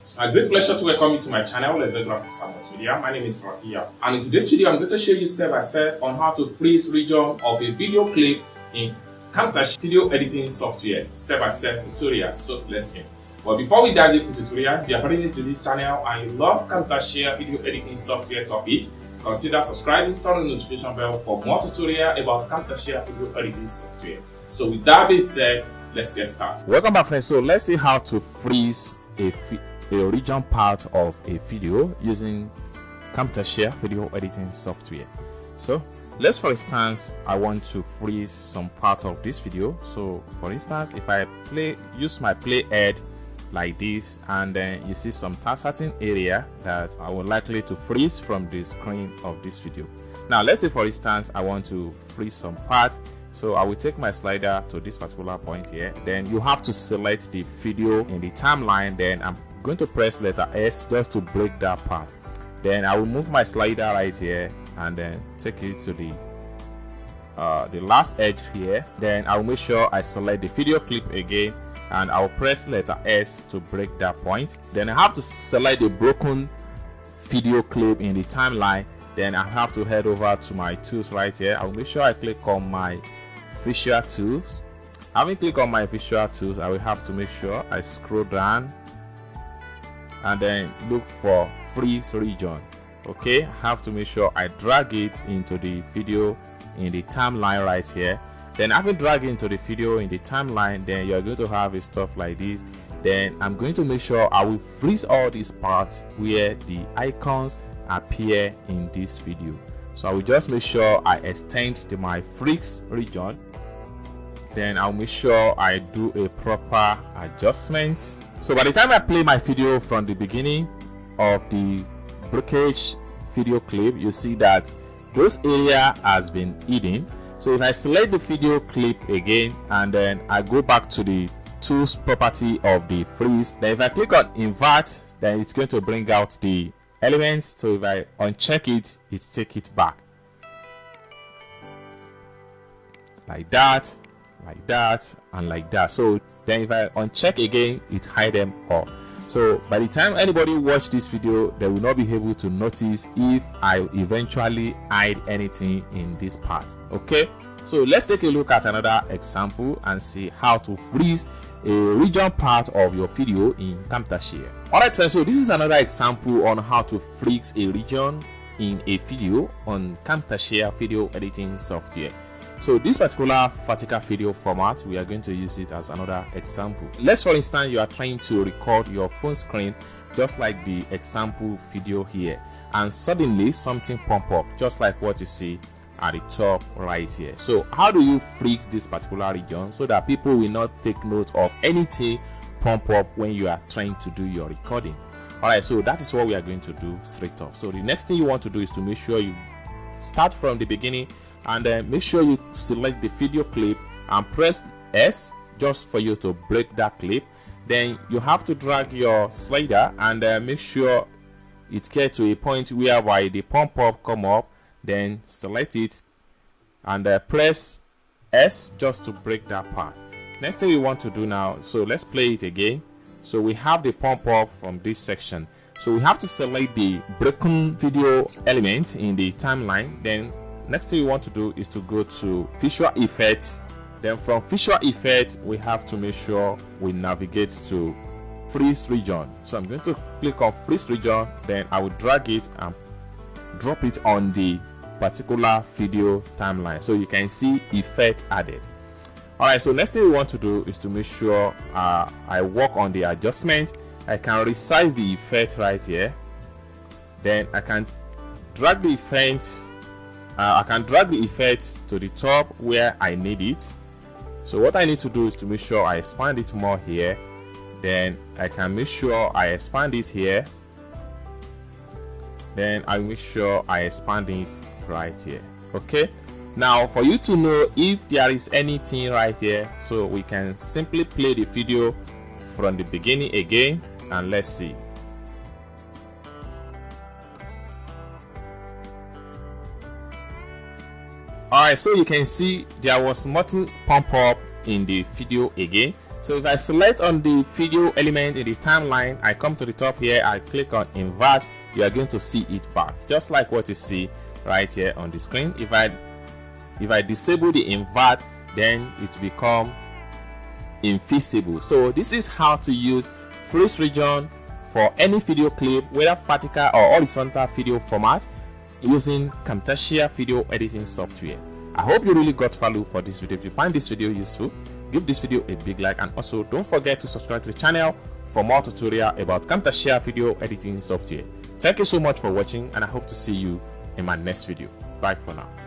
It's my great pleasure to welcome you to my channel, Let's Graphics and Multimedia. My name is Rakia, and in today's video, I'm going to show you step by step on how to freeze region of a video clip in Camtasia video editing software. Step by step tutorial. So let's begin. But before we dive into the tutorial, if you are new to this channel and you love Camtasia video editing software topic, consider subscribing, turn on the notification bell for more tutorial about Camtasia video editing software. So with that being said, let's get started. Welcome back, friends. So let's see how to freeze a region part of a video using Camtasia video editing software. So let's, for instance, I want to freeze some part of this video. So for instance, if I use my playhead like this, and then you see some certain area that I would likely to freeze from the screen of this video. Now let's say, for instance, I want to freeze some part. So I will take my slider to this particular point here. Then you have to select the video in the timeline. Then I'm going to press letter S just to break that part. Then I will move my slider right here and then take it to the last edge here. Then I will make sure I select the video clip again, and I will press letter S to break that point. Then I have to select the broken video clip in the timeline. Then I have to head over to my tools right here. I will make sure I click on my visual tools. Having clicked on my visual tools, I will have to make sure I scroll down and then look for freeze region. Okay, I have to make sure I drag it into the video in the timeline right here. Then having dragged into the video in the timeline, then you're going to have a stuff like this. Then I'm going to make sure I will freeze all these parts where the icons appear in this video. So I will just make sure I extend my freeze region. Then I'll make sure I do a proper adjustment. So by the time I play my video from the beginning of the breakage video clip, you see that those area has been hidden. So if I select the video clip again and then I go back to the tools property of the freeze, then if I click on invert, then it's going to bring out the elements. So if I uncheck it, it take it back like that, and like that. So then if I uncheck again, it hide them all. So by the time anybody watch this video, they will not be able to notice if I eventually hide anything in this part. Okay, so let's take a look at another example and see how to freeze a region part of your video in Camtasia. Alright friends, so this is another example on how to freeze a region in a video on Camtasia video editing software. So this particular vertical video format, we are going to use it as another example. Let's, for instance, you are trying to record your phone screen just like the example video here, and suddenly something pop up just like what you see at the top right here. So how do you freeze this particular region so that people will not take note of anything pop up when you are trying to do your recording? Alright, so that is what we are going to do straight off. So the next thing you want to do is to make sure you start from the beginning, and then make sure you select the video clip and press S just for you to break that clip. Then you have to drag your slider and make sure it gets to a point whereby the pop-up come up. Then select it and press S just to break that part. Next thing we want to do now, so let's play it again. So we have the pop-up from this section. So we have to select the broken video element in the timeline. Then next thing we want to do is to go to visual effects. Then from visual effect, we have to make sure we navigate to freeze region. So I'm going to click on freeze region. Then I will drag it and drop it on the particular video timeline. So you can see effect added. Alright, so next thing we want to do is to make sure I work on the adjustment. I can resize the effect right here. Then I can drag the effect. To the top where I need it. So what I need to do is to make sure I expand it more here. Then I can make sure I expand it here. Then I make sure I expand it right here. Okay, now for you to know if there is anything right here, so we can simply play the video from the beginning again, and let's see. Alright, so you can see there was nothing pop up in the video again. So if I select on the video element in the timeline, I come to the top here, I click on invert, you are going to see it back, just like what you see right here on the screen. If I disable the invert, then it will become invisible. So this is how to use freeze region for any video clip, whether vertical or horizontal video format, using Camtasia video editing software. I hope you really got value for this video. If you find this video useful, give this video a big like, and also don't forget to subscribe to the channel for more tutorial about Camtasia video editing software. Thank you so much for watching, and I hope to see you in my next video. Bye for now.